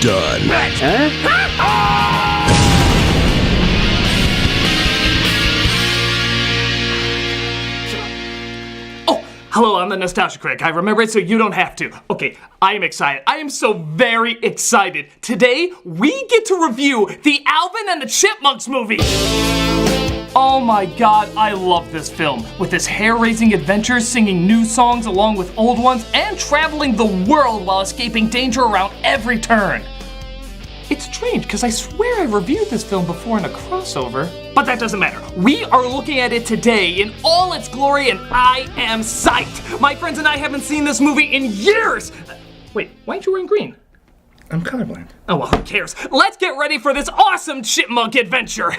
done. Hello, I'm the Nostalgia Critic. I remember it so you don't have to. Okay, I am excited. I am so very excited. Today, we get to review the Alvin and the Chipmunks movie. Oh my god, I love this film. With its hair-raising adventures, singing new songs along with old ones, and traveling the world while escaping danger around every turn. It's strange, because I swear I reviewed this film before in a crossover. But that doesn't matter. We are looking at it today in all its glory, and I am psyched. My friends and I haven't seen this movie in years. Wait, why aren't you wearing green? I'm colorblind. Oh, well, who cares? Let's get ready for this awesome chipmunk adventure.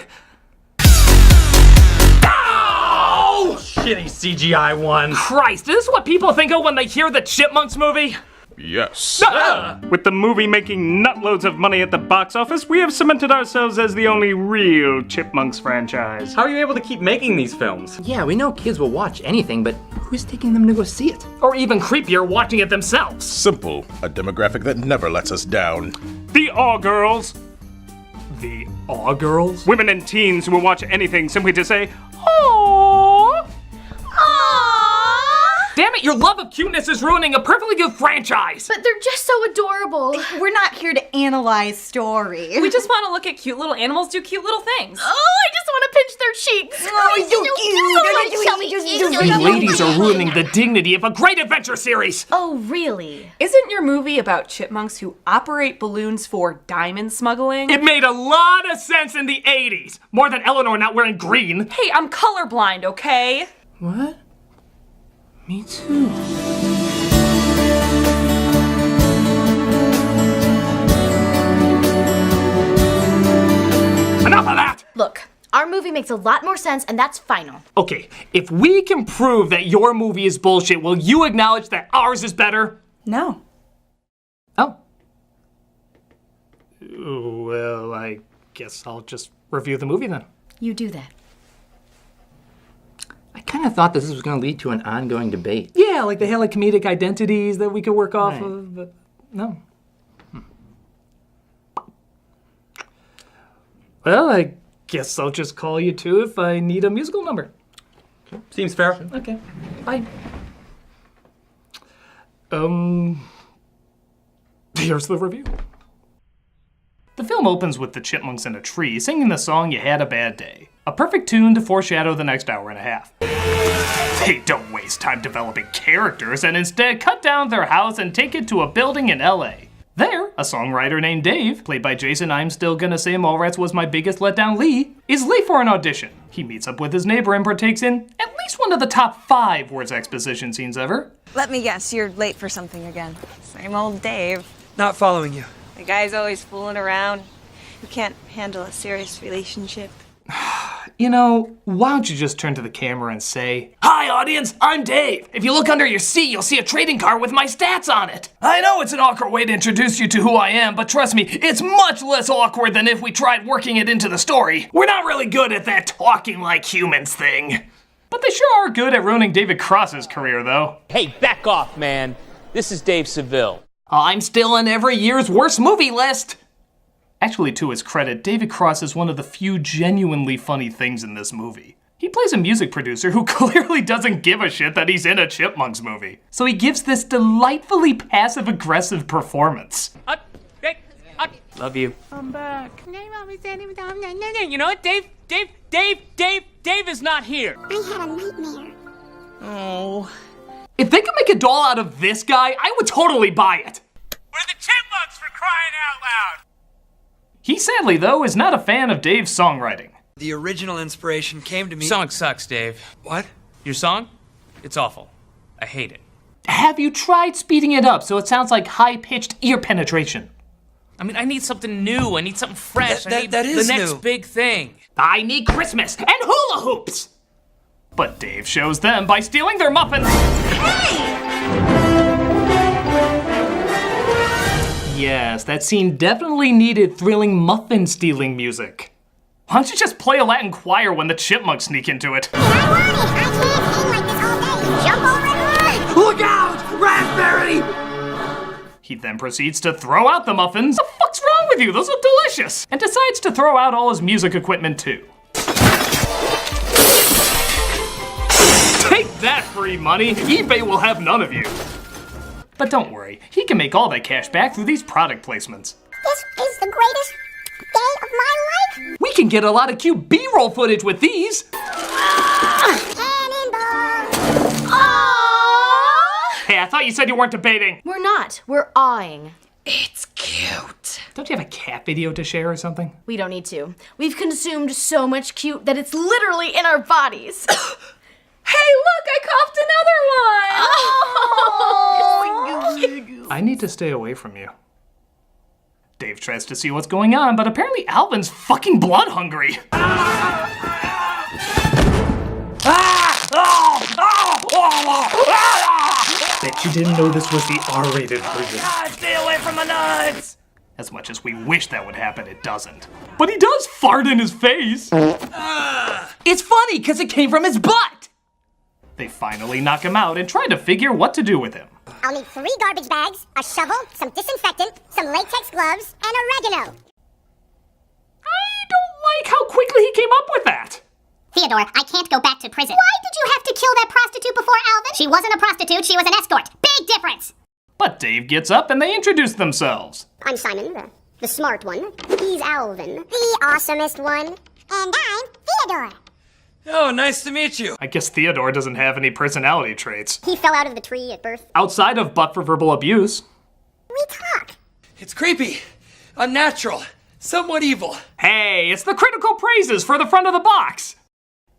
Oh! Shitty CGI one. Christ, is this what people think of when they hear the Chipmunks movie? Yes. With the movie making nutloads of money at the box office, we have cemented ourselves as the only real Chipmunks franchise. How are you able to keep making these films? Yeah, we know kids will watch anything, but who's taking them to go see it? Or even creepier, watching it themselves. Simple. A demographic that never lets us down. The Aw Girls. The Aw Girls? Women and teens who will watch anything simply to say, "Aww." Damn it, your love of cuteness is ruining a perfectly good franchise! But they're just so adorable. We're not here to analyze story. We just want to look at cute little animals do cute little things. Oh, I just want to pinch their cheeks. You ladies are ruining the dignity of a great adventure series! Oh, really? Isn't your movie about chipmunks who operate balloons for diamond smuggling? It made a lot of sense in the 80s! More than Eleanor not wearing green. Hey, I'm colorblind, okay? What? Me too. Enough of that! Look, our movie makes a lot more sense, and that's final. Okay, if we can prove that your movie is bullshit, will you acknowledge that ours is better? No. Oh. Well, I guess I'll just review the movie then. You do that. I kind of thought this was going to lead to an ongoing debate. Yeah, like they had like comedic identities that we could work off of, but no. Well, I guess I'll just call you two if I need a musical number. Seems fair. Okay, bye. Here's the review. The film opens with the chipmunks in a tree singing the song You Had a Bad Day. A perfect tune to foreshadow the next hour and a half. They don't waste time developing characters and instead cut down their house and take it to a building in LA. There, a songwriter named Dave, played by Jason I'm Still Gonna Say Mallrats Was My Biggest Letdown Lee, is late for an audition. He meets up with his neighbor and partakes in at least one of the top 5 worst exposition scenes ever. Let me guess, you're late for something again. Same old Dave. Not following you. The guy's always fooling around, who can't handle a serious relationship. You know, why don't you just turn to the camera and say, "Hi audience, I'm Dave. If you look under your seat, you'll see a trading card with my stats on it." I know it's an awkward way to introduce you to who I am, but trust me, it's much less awkward than if we tried working it into the story. We're not really good at that talking like humans thing. But they sure are good at ruining David Cross's career, though. Hey, back off, man. This is Dave Seville. I'm still in every year's worst movie list. Actually, to his credit, David Cross is one of the few genuinely funny things in this movie. He plays a music producer who clearly doesn't give a shit that he's in a Chipmunks movie. So he gives this delightfully passive-aggressive performance. Love you. I'm back. You know what? Dave is not here. I had a nightmare. Oh. If they could make a doll out of this guy, I would totally buy it. We're the Chipmunks, for crying out loud. He sadly, though, is not a fan of Dave's songwriting. The original inspiration came to me. Song sucks, Dave. What? Your song? It's awful. I hate it. Have you tried speeding it up so it sounds like high-pitched ear penetration? I mean, I need something new. I need something fresh. I need that is the next new. big thing. I need Christmas and hula hoops! But Dave shows them by stealing their muffins. Yes, that scene definitely needed thrilling muffin-stealing music. Why don't you just play a Latin choir when the chipmunks sneak into it? I want it. I can't sing like this all day. Jump over Look out! Raspberry! He then proceeds to throw out the muffins. What the fuck's with you, those look delicious! And decides to throw out all his music equipment too. Take that, free money! eBay will have none of you. But don't worry, he can make all that cash back through these product placements. This is the greatest day of my life. We can get a lot of cute B-roll footage with these. Cannonball. Hey, I thought you said you weren't debating. We're not. We're awing. It's cute. Don't you have a cat video to share or something? We don't need to. We've consumed so much cute that it's literally in our bodies. Hey, look, I coughed another one! I need to stay away from you. Dave tries to see what's going on, but apparently Alvin's fucking blood hungry. Bet you didn't know this was the R-rated version. Stay away from my nuts! As much as we wish that would happen, it doesn't. But he does fart in his face. It's funny, because it came from his butt! They finally knock him out and try to figure what to do with him. I'll need 3 garbage bags, a shovel, some disinfectant, some latex gloves, and oregano. I don't like how quickly he came up with that. Theodore, I can't go back to prison. Why did you have to kill that prostitute before Alvin? She wasn't a prostitute, she was an escort. Big difference. But Dave gets up and they introduce themselves. I'm Simon, the smart one. He's Alvin, the awesomest one. And I'm Theodore. Oh, nice to meet you. I guess Theodore doesn't have any personality traits. He fell out of the tree at birth. Outside of but for verbal abuse. We talk. It's creepy, unnatural, somewhat evil. Hey, it's the critical praises for the front of the box.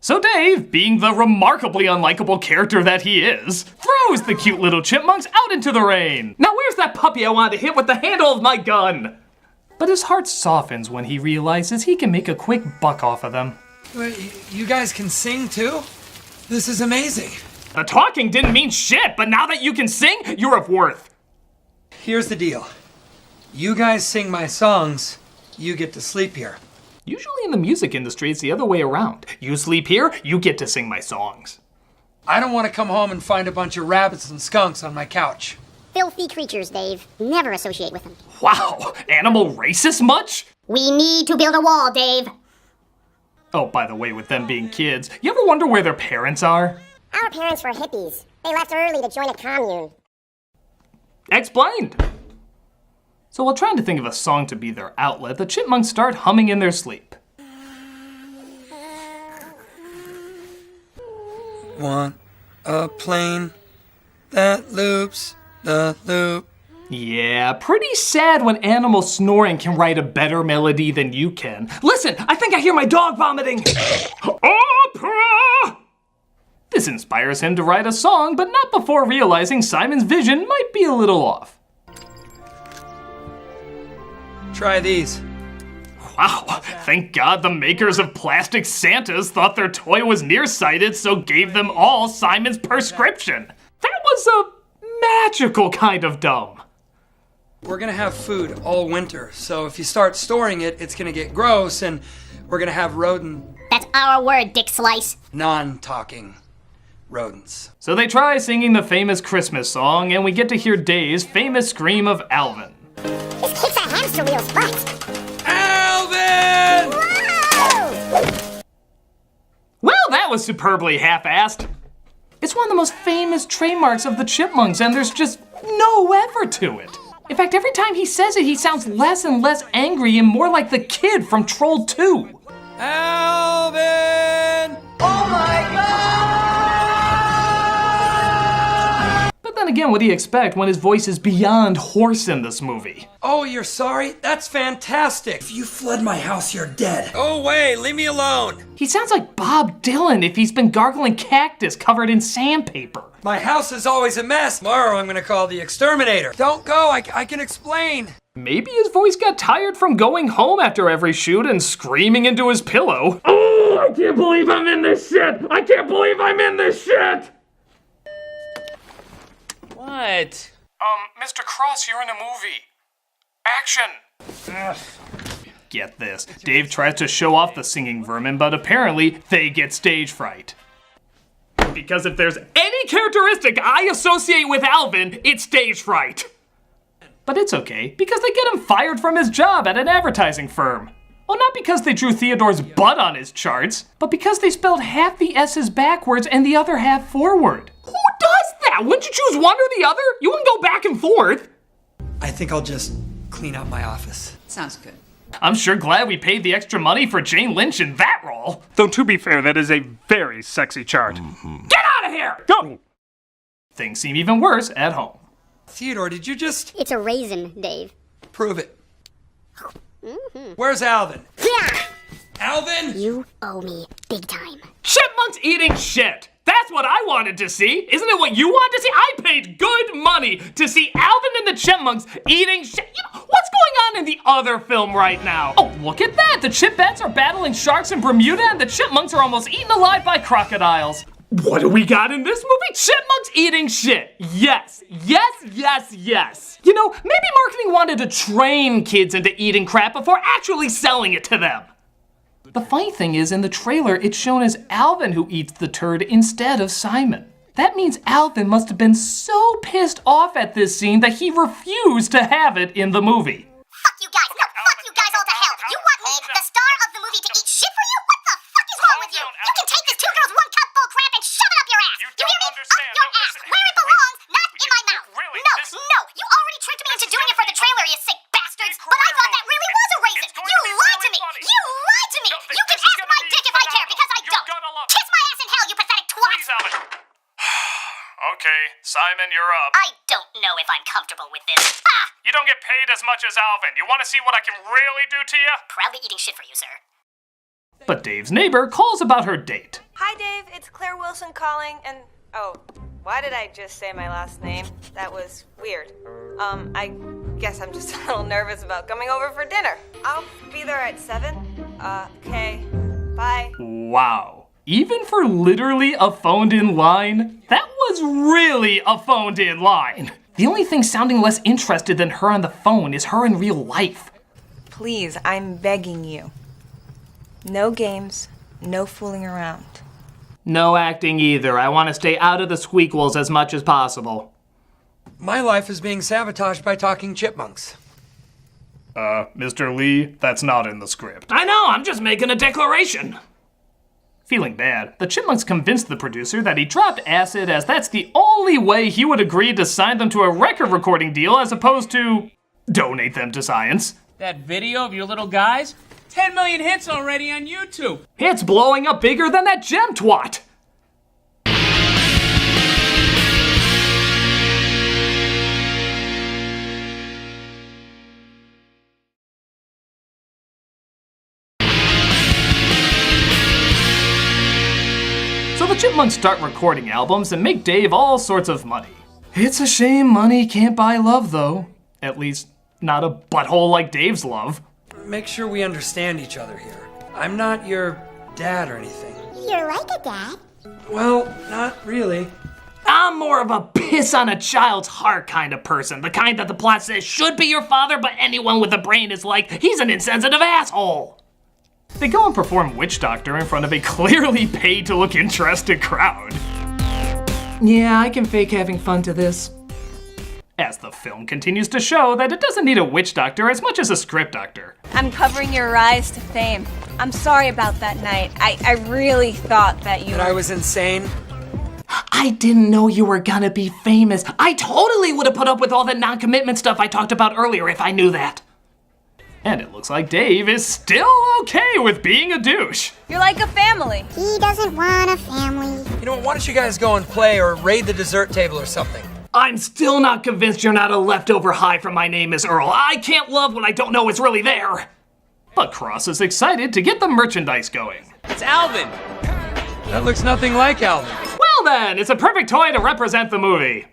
So Dave, being the remarkably unlikable character that he is, throws the cute little chipmunks out into the rain. Now where's that puppy I wanted to hit with the handle of my gun? But his heart softens when he realizes he can make a quick buck off of them. Wait, you guys can sing too? This is amazing. The talking didn't mean shit, but now that you can sing, you're of worth. Here's the deal. You guys sing my songs, you get to sleep here. Usually in the music industry, it's the other way around. You sleep here, you get to sing my songs. I don't want to come home and find a bunch of rabbits and skunks on my couch. Filthy creatures, Dave. Never associate with them. Wow, animal racist much? We need to build a wall, Dave. Oh, by the way, with them being kids, you ever wonder where their parents are? Our parents were hippies. They left early to join a commune. Explained. So while trying to think of a song to be their outlet, the chipmunks start humming in their sleep. Want a plane that loops the loop. Yeah, pretty sad when animal snoring can write a better melody than you can. Listen, I think I hear my dog vomiting. Opera! This inspires him to write a song, but not before realizing Simon's vision might be a little off. Try these. Wow, thank God the makers of plastic Santas thought their toy was nearsighted, so gave them all Simon's prescription. That was a magical kind of dumb. We're gonna have food all winter, so if you start storing it, it's gonna get gross, and we're gonna have That's our word, Dick Slice. non-talking rodents. So they try singing the famous Christmas song, and we get to hear Dave's famous scream of Alvin. This kicks a hamster wheel's butt. Alvin! Whoa! Well, that was superbly half-assed. It's one of the most famous trademarks of the Chipmunks, and there's just no effort to it. In fact, every time he says it, he sounds less and less angry and more like the kid from Troll 2. Alvin! Oh my God! But then again, what do you expect when his voice is beyond hoarse in this movie? Oh, you're sorry? That's fantastic. If you flood my house, you're dead. Go away, leave me alone. He sounds like Bob Dylan if he's been gargling cactus covered in sandpaper. My house is always a mess. Tomorrow I'm gonna call the exterminator. Don't go, I can explain. Maybe his voice got tired from going home after every shoot and screaming into his pillow. Oh, I can't believe I'm in this shit! I can't believe I'm in this shit! What? Mr. Cross, you're in a movie. Action! Get this, Dave tries to show off the singing vermin, but apparently they get stage fright. Because if there's any characteristic I associate with Alvin, it's stage fright. But it's okay, because they get him fired from his job at an advertising firm. Well, not because they drew Theodore's butt on his charts, but because they spelled half the S's backwards and the other half forward. Who does that? Wouldn't you choose one or the other? You wouldn't go back and forth. I think I'll just clean out my office. Sounds good. I'm sure glad we paid the extra money for Jane Lynch in that role. Though to be fair, that is a very sexy chart. Get out of here! Go! Things seem even worse at home. Theodore, did you just... It's a raisin, Dave. Prove it. Where's Alvin? Alvin? You owe me big time. Chipmunks eating shit! That's what I wanted to see! Isn't it what you wanted to see? I paid good money to see Alvin and the Chipmunks eating shit! You know, what's going on in the other film right now? Oh, look at that! The Chipettes are battling sharks in Bermuda and the Chipmunks are almost eaten alive by crocodiles. What do we got in this movie? Chipmunks eating shit! Yes, yes, yes, yes! You know, maybe marketing wanted to train kids into eating crap before actually selling it to them. The funny thing is, in the trailer, it's shown as Alvin who eats the turd instead of Simon. That means Alvin must have been so pissed off at this scene that he refused to have it in the movie. Fuck you guys. No, fuck you guys all to hell. You want me, the star of the movie, to eat shit for you? What the fuck is wrong with you? You can take this 2 girls 1 cup bull crap and shove it up your ass. You hear me? understand. Up your ass, where it belongs, not in my mouth. Really, no, no, you already tricked me into doing it for the trailer, you sick bastards. But I thought that really was a raisin. You lied to me. You lied to me. You can ask my dick if I care, because I don't. Kiss my ass in hell, you pathetic twat. Please, Alvin. Okay, Simon, you're up. I don't know if I'm comfortable with this. Ah! You don't get paid as much as Alvin. You want to see what I can really do to you? Proudly eating shit for you, sir. But Dave's neighbor calls about her date. Hi, Dave. It's Claire Wilson calling, and oh, why did I just say my last name? That was weird. I guess I'm just a little nervous about coming over for dinner. I'll be there at 7. Okay. Bye. Wow. Even for literally a phoned-in line, that was really a phoned-in line. The only thing sounding less interested than her on the phone is her in real life. Please, I'm begging you. No games, no fooling around. No acting either. I want to stay out of the squeakles as much as possible. My life is being sabotaged by talking chipmunks. Mr. Lee, that's not in the script. I know, I'm just making a declaration. Feeling bad, the Chipmunks convinced the producer that he dropped acid as that's the only way he would agree to sign them to a record recording deal as opposed to donate them to science. That video of your little guys? 10 million hits already on YouTube. It's blowing up bigger than that gem twat. So the Chipmunks start recording albums and make Dave all sorts of money. It's a shame money can't buy love, though. At least, not a butthole like Dave's love. Make sure we understand each other here. I'm not your dad or anything. You're like a dad. Well, not really. I'm more of a piss on a child's heart kind of person. The kind that the plot says should be your father, but anyone with a brain is like, he's an insensitive asshole. They go and perform Witch Doctor in front of a clearly paid to look interested crowd. Yeah, I can fake having fun to this. As the film continues to show that it doesn't need a witch doctor as much as a script doctor. I'm covering your rise to fame. I'm sorry about that night. I really thought that you... That I was insane? I didn't know you were gonna be famous. I totally would have put up with all the non-commitment stuff I talked about earlier if I knew that. And it looks like Dave is still okay with being a douche. You're like a family. He doesn't want a family. You know what, why don't you guys go and play or raid the dessert table or something? I'm still not convinced you're not a leftover high from My Name is Earl. I can't love what I don't know is really there. But Cross is excited to get the merchandise going. It's Alvin. That looks nothing like Alvin. Well then, it's a perfect toy to represent the movie.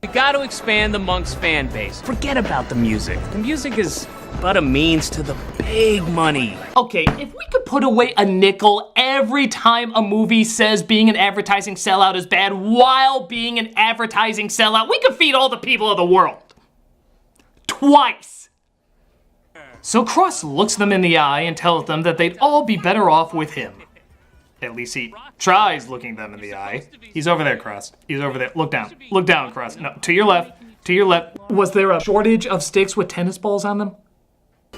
We got to expand the Monks fan base. Forget about the music. The music is but a means to the big money. Okay, if we could put away a nickel every time a movie says being an advertising sellout is bad while being an advertising sellout, we could feed all the people of the world. Twice. So Cross looks them in the eye and tells them that they'd all be better off with him. At least he tries looking them in the eye. He's over there, Cross. He's over there. Look down. Look down, Cross. No, to your left. To your left, was there a shortage of sticks with tennis balls on them?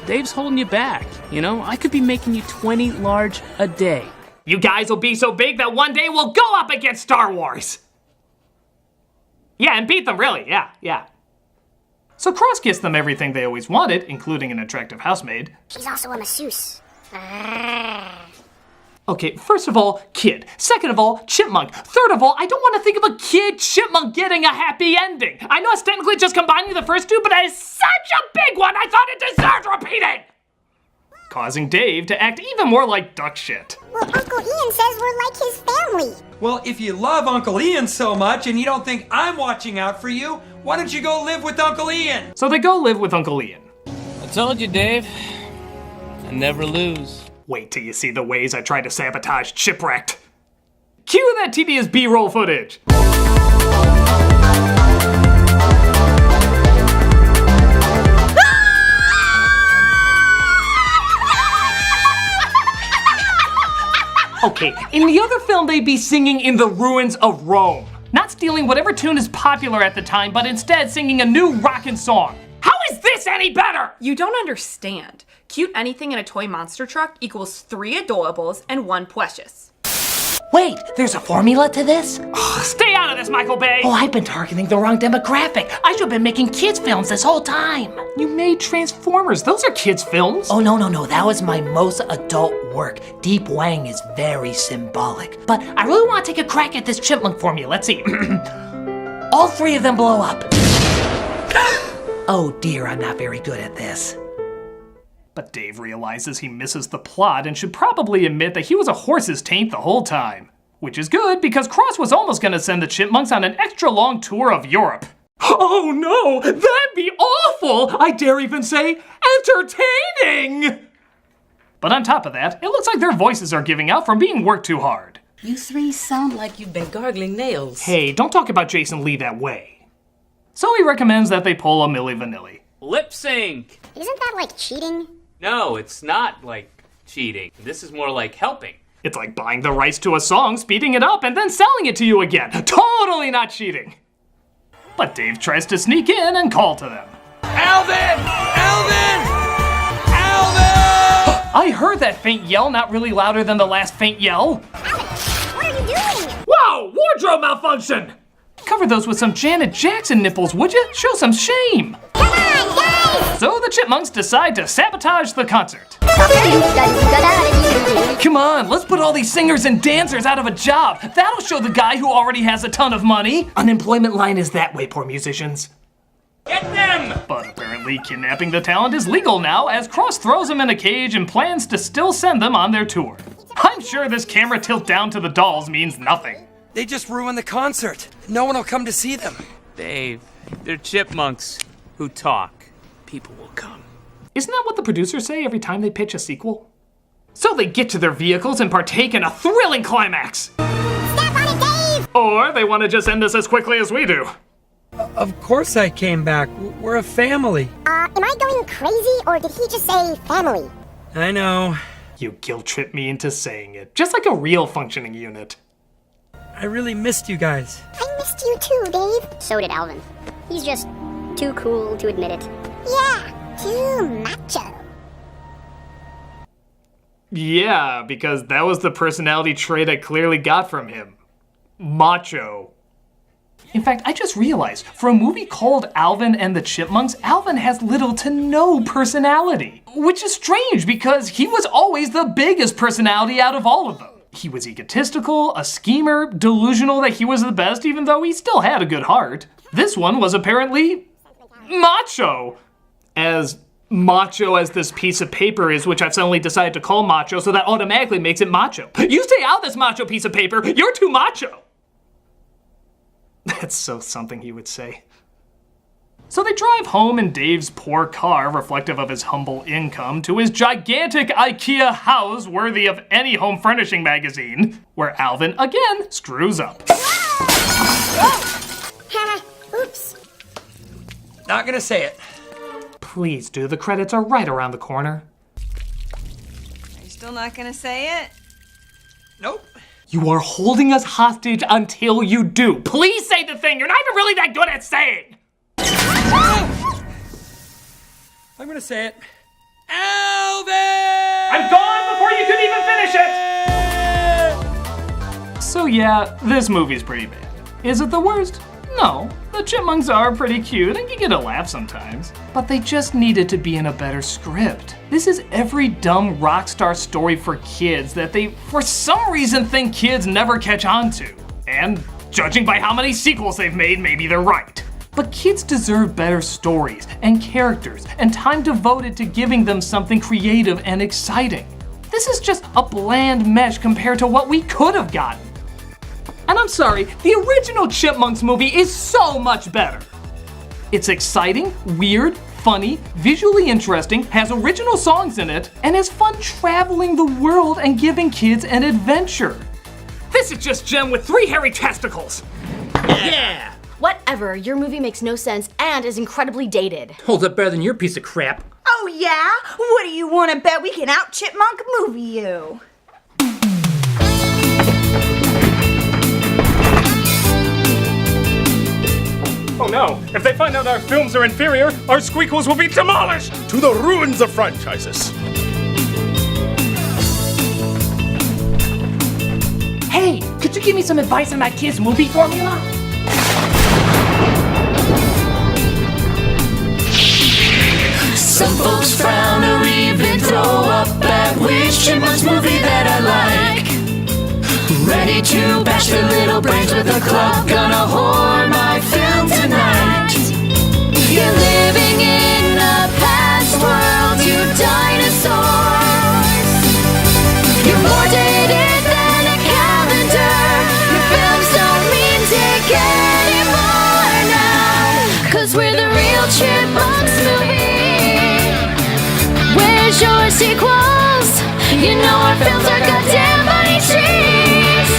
Dave's holding you back, you know? I could be making you 20 large a day. You guys will be so big that one day we'll go up against Star Wars. Yeah, and beat them, really, yeah. So Cross gets them everything they always wanted, including an attractive housemaid. She's also a masseuse. Okay, first of all, kid. Second of all, chipmunk. Third of all, I don't want to think of a kid chipmunk getting a happy ending. I know it's technically just combining the first two, but that is such a big one, I thought it deserved repeating! Causing Dave to act even more like duck shit. Well, Uncle Ian says we're like his family. Well, if you love Uncle Ian so much and you don't think I'm watching out for you, why don't you go live with Uncle Ian? So they go live with Uncle Ian. I told you, Dave. I never lose. Wait till you see the ways I tried to sabotage Chipwrecked. Cue that tedious B-roll footage. Okay, in the other film they'd be singing in the ruins of Rome. Not stealing whatever tune is popular at the time, but instead singing a new rockin' song. How is this any better? You don't understand. Cute anything in a toy monster truck equals 3 adorables and 1 precious. Wait, there's a formula to this? Stay out of this, Michael Bay! Oh, I've been targeting the wrong demographic. I should have been making kids' films this whole time. You made Transformers. Those are kids' films. Oh, no. That was my most adult work. Deep Wang is very symbolic. But I really want to take a crack at this chipmunk formula. Let's see. All 3 of them blow up. Oh dear, I'm not very good at this. But Dave realizes he misses the plot and should probably admit that he was a horse's taint the whole time. Which is good, because Cross was almost gonna send the Chipmunks on an extra long tour of Europe. Oh no, that'd be awful! I dare even say, entertaining! But on top of that, it looks like their voices are giving out from being worked too hard. You 3 sound like you've been gargling nails. Hey, don't talk about Jason Lee that way. So he recommends that they pull a Milli Vanilli. Lip sync! Isn't that like cheating? No, it's not like cheating. This is more like helping. It's like buying the rights to a song, speeding it up, and then selling it to you again. Totally not cheating. But Dave tries to sneak in and call to them. Alvin! Alvin! Alvin! I heard that faint yell, not really louder than the last faint yell. Alvin, what are you doing? Whoa, wardrobe malfunction! Cover those with some Janet Jackson nipples, would you? Show some shame. Come on, guys! So the Chipmunks decide to sabotage the concert. Come on, let's put all these singers and dancers out of a job. That'll show the guy who already has a ton of money. Unemployment line is that way, poor musicians. Get them! But apparently kidnapping the talent is legal now, as Cross throws them in a cage and plans to still send them on their tour. I'm sure this camera tilt down to the dolls means nothing. They just ruined the concert. No one will come to see them. Dave, they're chipmunks who talk. People will come. Isn't that what the producers say every time they pitch a sequel? So they get to their vehicles and partake in a thrilling climax. Step on it, Dave! Or they want to just end this as quickly as we do. Of course I came back. We're a family. Am I going crazy, or did he just say family? I know. You guilt-trip me into saying it, just like a real functioning unit. I really missed you guys. I missed you too, Dave. So did Alvin. He's just too cool to admit it. Yeah, too macho. Yeah, because that was the personality trait I clearly got from him. Macho. In fact, I just realized, for a movie called Alvin and the Chipmunks, Alvin has little to no personality. Which is strange, because he was always the biggest personality out of all of them. He was egotistical, a schemer, delusional that he was the best, even though he still had a good heart. This one was apparently macho. As macho as this piece of paper is, which I've suddenly decided to call macho, so that automatically makes it macho. You stay out this macho piece of paper, you're too macho. That's so something he would say. So they drive home in Dave's poor car, reflective of his humble income, to his gigantic IKEA house worthy of any home furnishing magazine, where Alvin again screws up. Oops. Not gonna say it. Please do, the credits are right around the corner. Are you still not gonna say it? Nope. You are holding us hostage until you do. Please say the thing you're not even really that good at saying. I'm gonna say it. Alvin! I'm gone before you could even finish it! So yeah, this movie's pretty bad. Is it the worst? No. The Chipmunks are pretty cute and you get a laugh sometimes. But they just needed to be in a better script. This is every dumb rock star story for kids that they, for some reason, think kids never catch on to. And judging by how many sequels they've made, maybe they're right. But kids deserve better stories and characters and time devoted to giving them something creative and exciting. This is just a bland mesh compared to what we could have gotten. And I'm sorry, the original Chipmunks movie is so much better. It's exciting, weird, funny, visually interesting, has original songs in it, and has fun traveling the world and giving kids an adventure. This is just Jem with 3 hairy testicles. Yeah! Whatever, your movie makes no sense and is incredibly dated. Holds up better than your piece of crap. Oh yeah? What do you want to bet we can out Chipmunk movie you? Oh no, if they find out our films are inferior, our squeakles will be demolished! To the ruins of franchises. Hey, could you give me some advice on that kid's movie formula? Some folks frown or even throw up at which Chipmunks movie that I like. Ready to bash their little brains with a club, gonna whore my film tonight. You're living in a past world, you dinosaurs. You're more dated than a calendar. Your films don't mean dick anymore now, 'cause we're the real Chipmunks movie. Where's your sequels? You know our films are goddamn money trees.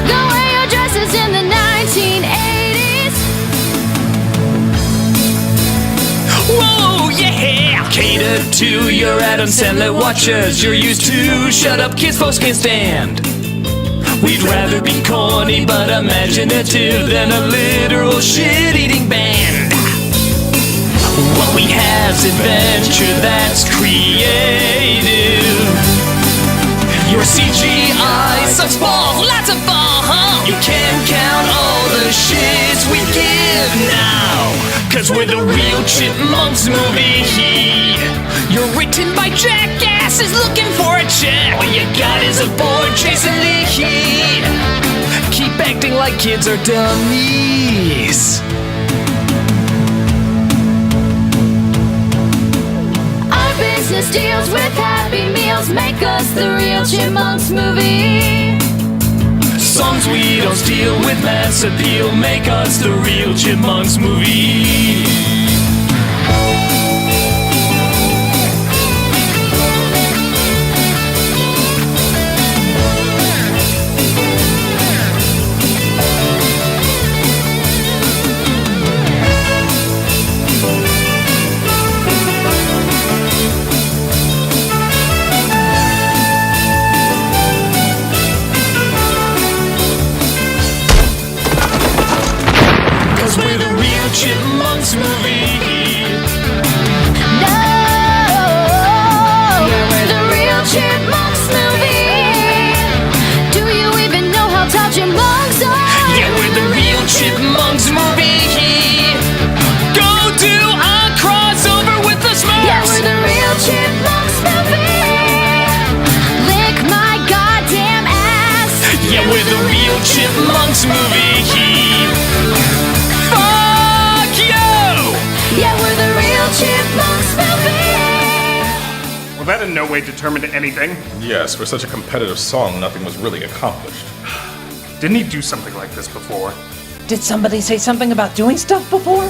Go wear your dresses in the 1980s. Whoa, yeah! Cater to your Adam Sandler watchers. You're used to shut up kids folks can't stand. We'd rather be corny but imaginative than a literal shit-eating band. What we have's adventure that's creative. Your CGI sucks balls, lots of fun, huh? You can count all the shits we give now, 'cause we're the real Chipmunks movie. You're written by jackasses looking for a check. All you got is a board chasing Lee. Keep acting like kids are dummies. Business deals with Happy Meals make us the real Chipmunks movie. Songs we don't steal with mass appeal make us the real Chipmunks movie. Chipmunks movie. No, we're the real Chipmunks movie. Do you even know how tall Chipmunks are? Yeah, we're the real Chipmunks movie. Go do a crossover with the Smurfs. Yeah, we're the real Chipmunks movie. Lick my goddamn ass. Yeah, we're the real Chipmunks movie. Yeah, we're the real Chipmunks movie. Well, that in no way determined anything. Yes, for such a competitive song, nothing was really accomplished. Didn't he do something like this before? Did somebody say something about doing stuff before?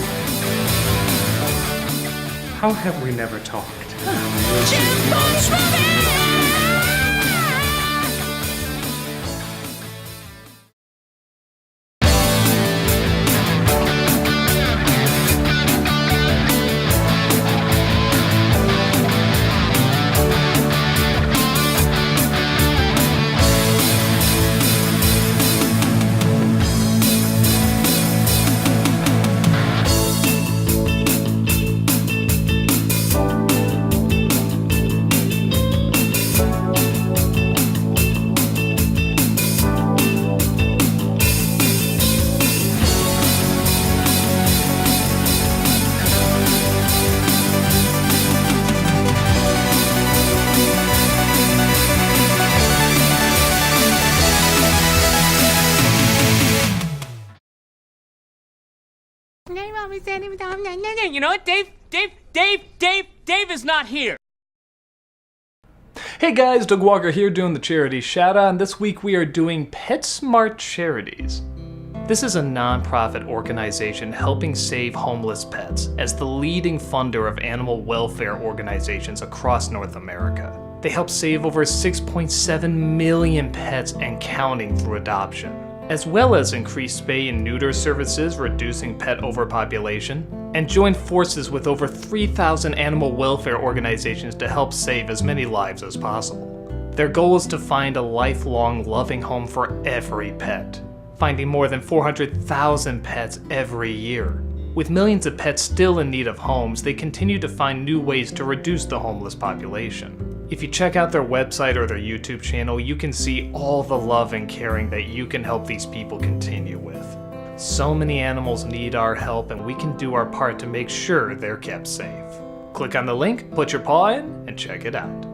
How have we never talked? Chipmunks movie. You know what, Dave is not here. Hey guys, Doug Walker here doing the charity shout-out, and this week we are doing PetSmart Charities. This is a non-profit organization helping save homeless pets as the leading funder of animal welfare organizations across North America. They help save over 6.7 million pets and counting through adoption, as well as increase spay and neuter services, reducing pet overpopulation, and join forces with over 3,000 animal welfare organizations to help save as many lives as possible. Their goal is to find a lifelong loving home for every pet, finding more than 400,000 pets every year. With millions of pets still in need of homes, they continue to find new ways to reduce the homeless population. If you check out their website or their YouTube channel, you can see all the love and caring that you can help these people continue with. So many animals need our help, and we can do our part to make sure they're kept safe. Click on the link, put your paw in, and check it out.